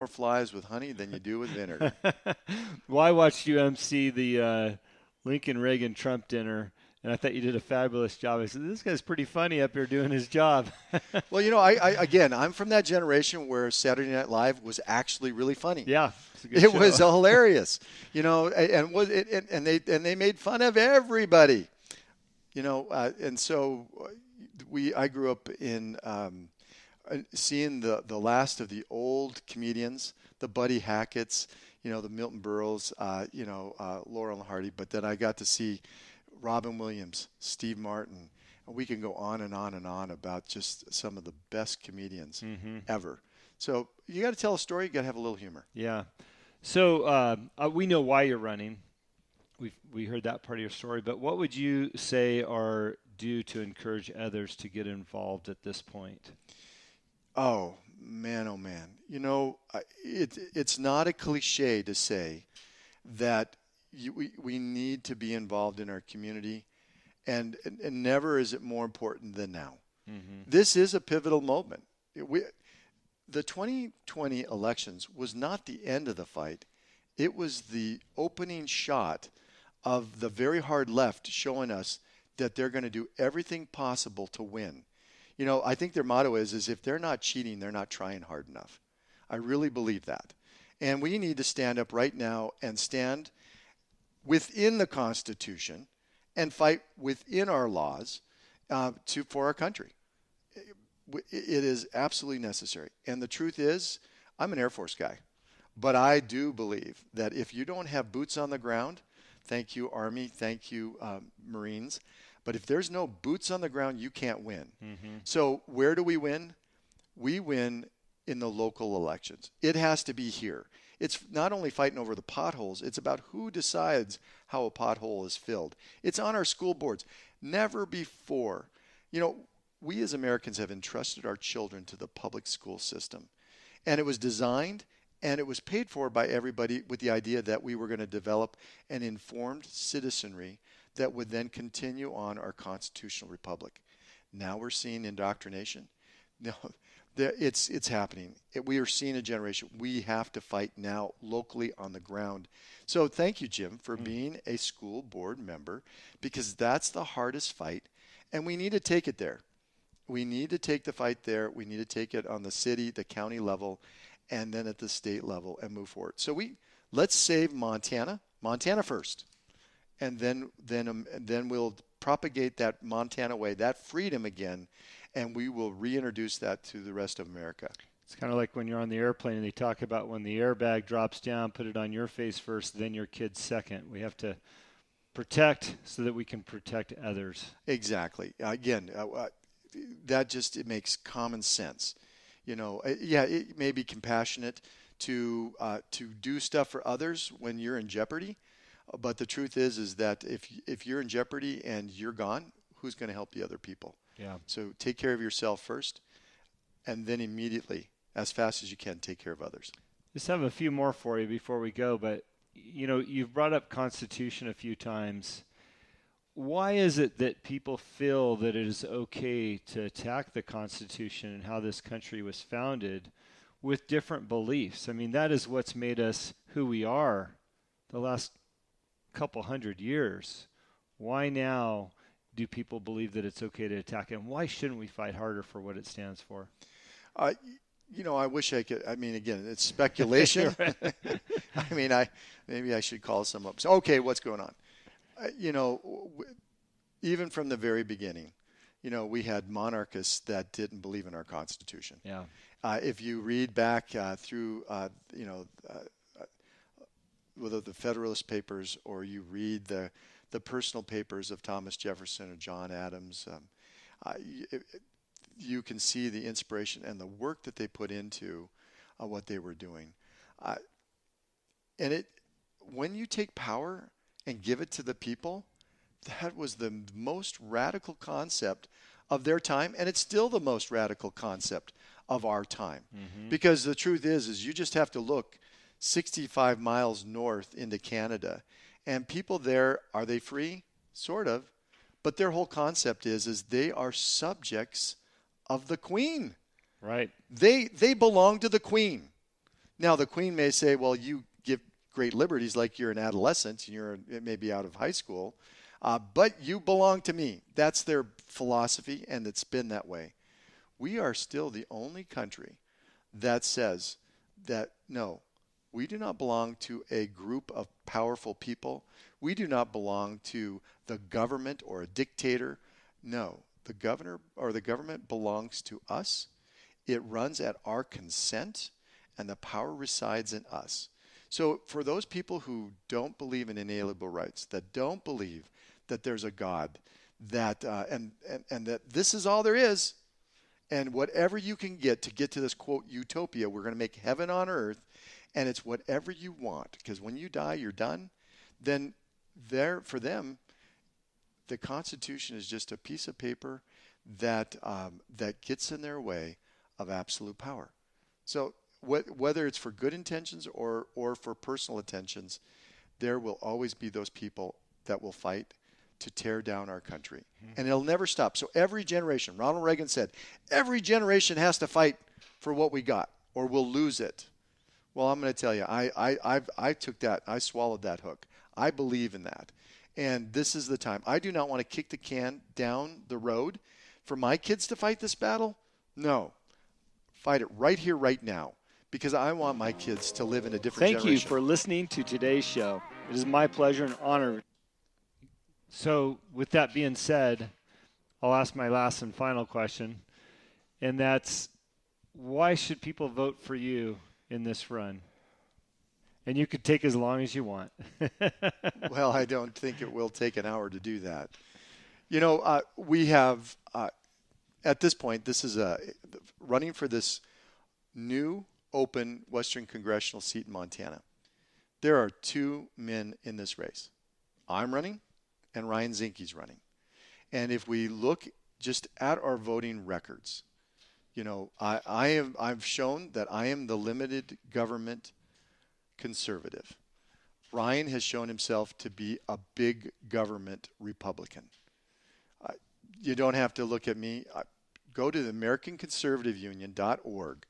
more flies with honey than you do with vinegar. Well, I watched you MC the Lincoln Reagan Trump dinner, and I thought you did a fabulous job. I said, this guy's pretty funny up here doing his job. Well, again, I'm from that generation where Saturday Night Live was actually really funny. Yeah, it's a good It show. was hilarious, and they made fun of everybody, and so I grew up in seeing the last of the old comedians, the Buddy Hackett's, the Milton Berles, Laurel and Hardy, but then I got to see Robin Williams, Steve Martin. We can go on and on and on about just some of the best comedians ever. So you got to tell a story. You got to have a little humor. Yeah. So we know why you're running. We heard that part of your story. But what would you say are due to encourage others to get involved at this point? Oh man! It's not a cliche to say that we need to be involved in our community, and never is it more important than now. This is a pivotal moment. The 2020 elections was not the end of the fight. It was the opening shot of the very hard left showing us that they're going to do everything possible to win. I think their motto is if they're not cheating, they're not trying hard enough. I really believe that. And we need to stand up right now and stand within the Constitution and fight within our laws for our country. It is absolutely necessary. And the truth is, I'm an Air Force guy. But I do believe that if you don't have boots on the ground, thank you, Army, thank you, Marines, but if there's no boots on the ground, you can't win. So where do we win? We win in the local elections. It has to be here. It's not only fighting over the potholes, it's about who decides how a pothole is filled. It's on our school boards. Never before. We as Americans have entrusted our children to the public school system. And it was designed and it was paid for by everybody with the idea that we were going to develop an informed citizenry that would then continue on our constitutional republic. Now we're seeing indoctrination. No, it's happening. We are seeing a generation. We have to fight now locally on the ground. So thank you, Jim, for being a school board member, because that's the hardest fight, and we need to take it there. We need to take the fight there. We need to take it on the city, the county level, and then at the state level and move forward. So let's save Montana first, and then we'll propagate that Montana way, that freedom again, and we will reintroduce that to the rest of America. It's kind of like when you're on the airplane and they talk about when the airbag drops down, put it on your face first, then your kids second. We have to protect so that we can protect others. Exactly. Again, it makes common sense. It may be compassionate to do stuff for others when you're in jeopardy, but the truth is that if you're in jeopardy and you're gone, who's going to help the other people? Yeah. So take care of yourself first, and then immediately, as fast as you can, take care of others. Just have a few more for you before we go, but you've brought up Constitution a few times. Why is it that people feel that it is okay to attack the Constitution and how this country was founded with different beliefs? I mean, that is what's made us who we are the last couple hundred years. Why now do people believe that it's okay to attack it? And why shouldn't we fight harder for what it stands for? I wish I could. I mean, again, it's speculation. Maybe I should call some up. So, okay, what's going on? Even from the very beginning, we had monarchists that didn't believe in our Constitution. Yeah. If you read back through, whether the Federalist Papers or you read the personal papers of Thomas Jefferson or John Adams, you can see the inspiration and the work that they put into what they were doing. When you take power and give it to the people, that was the most radical concept of their time, and it's still the most radical concept of our time. Because the truth is you just have to look 65 miles north into Canada, and people there, are they free? Sort of. But their whole concept is they are subjects of the Queen. Right. They belong to the Queen. Now, the Queen may say, well, you give great liberties like you're an adolescent and you're maybe out of high school, but you belong to me. That's their philosophy, and it's been that way. We are still the only country that says that, no, we do not belong to a group of powerful people. We do not belong to the government or a dictator. No, the governor or the government belongs to us. It runs at our consent, and the power resides in us. So for those people who don't believe in inalienable rights, that don't believe that there's a God, that and that this is all there is, and whatever you can get to this, quote, utopia, we're going to make heaven on earth, and it's whatever you want, because when you die, you're done, then there, for them, the Constitution is just a piece of paper that gets in their way of absolute power. So whether it's for good intentions or for personal intentions, there will always be those people that will fight to tear down our country. And it'll never stop. So every generation, Ronald Reagan said, every generation has to fight for what we got or we'll lose it. Well, I'm going to tell you, I took that, I swallowed that hook. I believe in that. And this is the time. I do not want to kick the can down the road for my kids to fight this battle. No. Fight it right here, right now, because I want my kids to live in a different generation. Thank you for listening to today's show. It is my pleasure and honor. So with that being said, I'll ask my last and final question, and that's, why should people vote for you in this run? And you could take as long as you want. Well, I don't think it will take an hour to do that. You know, we have, at this point, this is running for this new open Western Congressional seat in Montana. There are two men in this race. I'm running, and Ryan Zinke's running. And if we look just at our voting records, you know, I've shown that I am the limited government conservative. Ryan has shown himself to be a big government Republican. You don't have to look at me. Go to the AmericanConservativeUnion.org,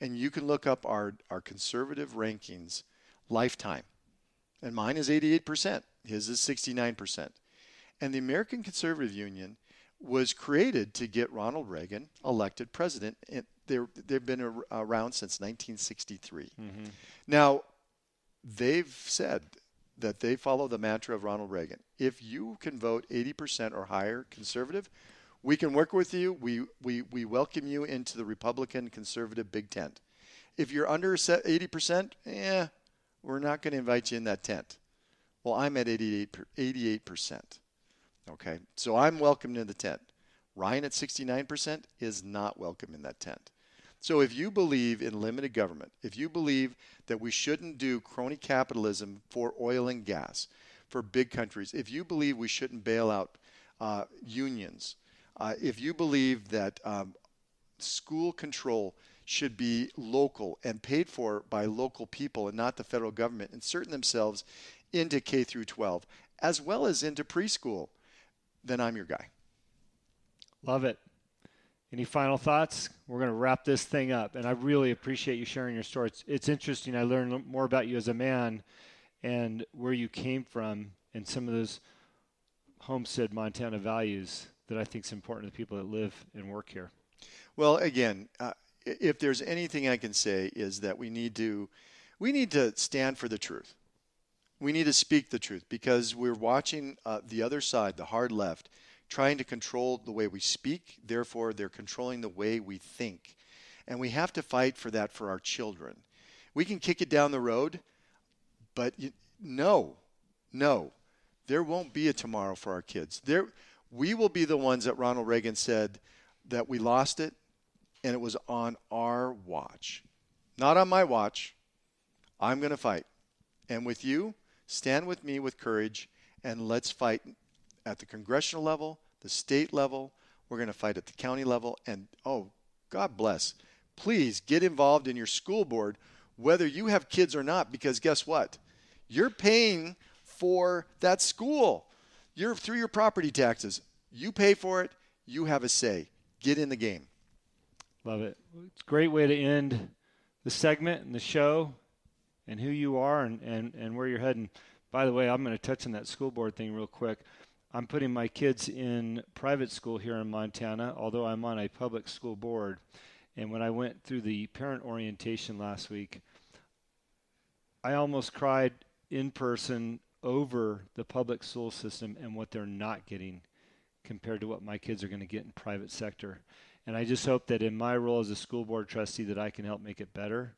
and you can look up our conservative rankings lifetime. And mine is 88%. His is 69%. And the American Conservative Union was created to get Ronald Reagan elected president. And they've been around since 1963. Mm-hmm. Now, they've said that they follow the mantra of Ronald Reagan. If you can vote 80% or higher conservative, we can work with you. We welcome you into the Republican conservative big tent. If you're under 80%, we're not going to invite you in that tent. Well, I'm at 88%. Okay, so I'm welcome in the tent. Ryan at 69% is not welcome in that tent. So if you believe in limited government, if you believe that we shouldn't do crony capitalism for oil and gas, for big countries, if you believe we shouldn't bail out unions, if you believe that school control should be local and paid for by local people and not the federal government, inserting themselves into K through 12, as well as into preschool, then I'm your guy. Love it. Any final thoughts? We're going to wrap this thing up, and I really appreciate you sharing your story. It's interesting. I learned more about you as a man and where you came from and some of those homestead Montana values that I think is important to the people that live and work here. Well, again, if there's anything I can say is that we need to stand for the truth. We need to speak the truth, because we're watching the other side, the hard left, trying to control the way we speak. Therefore, they're controlling the way we think. And we have to fight for that for our children. We can kick it down the road, but no, there won't be a tomorrow for our kids. We will be the ones that Ronald Reagan said that we lost it, and it was on our watch. Not on my watch. I'm going to fight. And with you, stand with me with courage, and let's fight at the congressional level, the state level. We're going to fight at the county level. And, God bless. Please get involved in your school board, whether you have kids or not, because guess what? You're paying for that school. You're through your property taxes. You pay for it. You have a say. Get in the game. Love it. It's a great way to end the segment and the show and who you are and where you're heading. By the way, I'm going to touch on that school board thing real quick. I'm putting my kids in private school here in Montana, although I'm on a public school board. And when I went through the parent orientation last week, I almost cried in person over the public school system and what they're not getting compared to what my kids are going to get in private sector. And I just hope that in my role as a school board trustee that I can help make it better.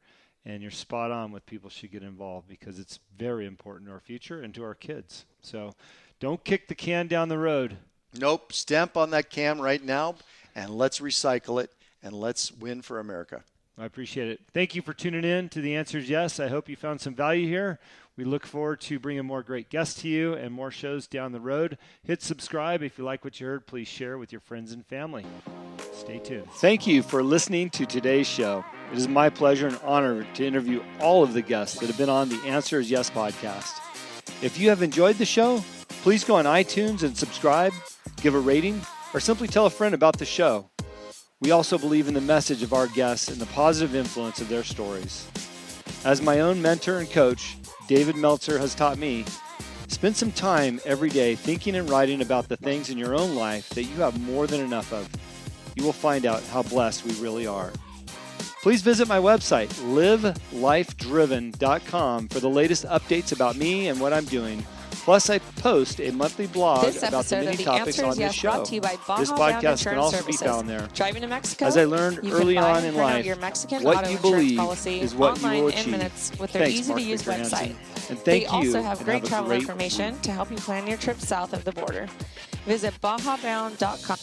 And you're spot on with people should get involved because it's very important to our future and to our kids. So don't kick the can down the road. Nope. Stamp on that can right now and let's recycle it and let's win for America. I appreciate it. Thank you for tuning in to The Answer is Yes. I hope you found some value here. We look forward to bringing more great guests to you and more shows down the road. Hit subscribe. If you like what you heard, please share with your friends and family. Stay tuned. Thank you for listening to today's show. It is my pleasure and honor to interview all of the guests that have been on the Answer is Yes podcast. If you have enjoyed the show, please go on iTunes and subscribe, give a rating, or simply tell a friend about the show. We also believe in the message of our guests and the positive influence of their stories. As my own mentor and coach, David Meltzer has taught me, spend some time every day thinking and writing about the things in your own life that you have more than enough of. You will find out how blessed we really are. Please visit my website, livelifedriven.com, for the latest updates about me and what I'm doing. Plus, I post a monthly blog about the many topics on this show. This podcast can also be found there. Driving to Mexico, as I learned early on in life, what you believe is what you will achieve. With their easy-to-use website. And they also have great travel information to help you plan your trip south of the border. Visit BajaBound.com.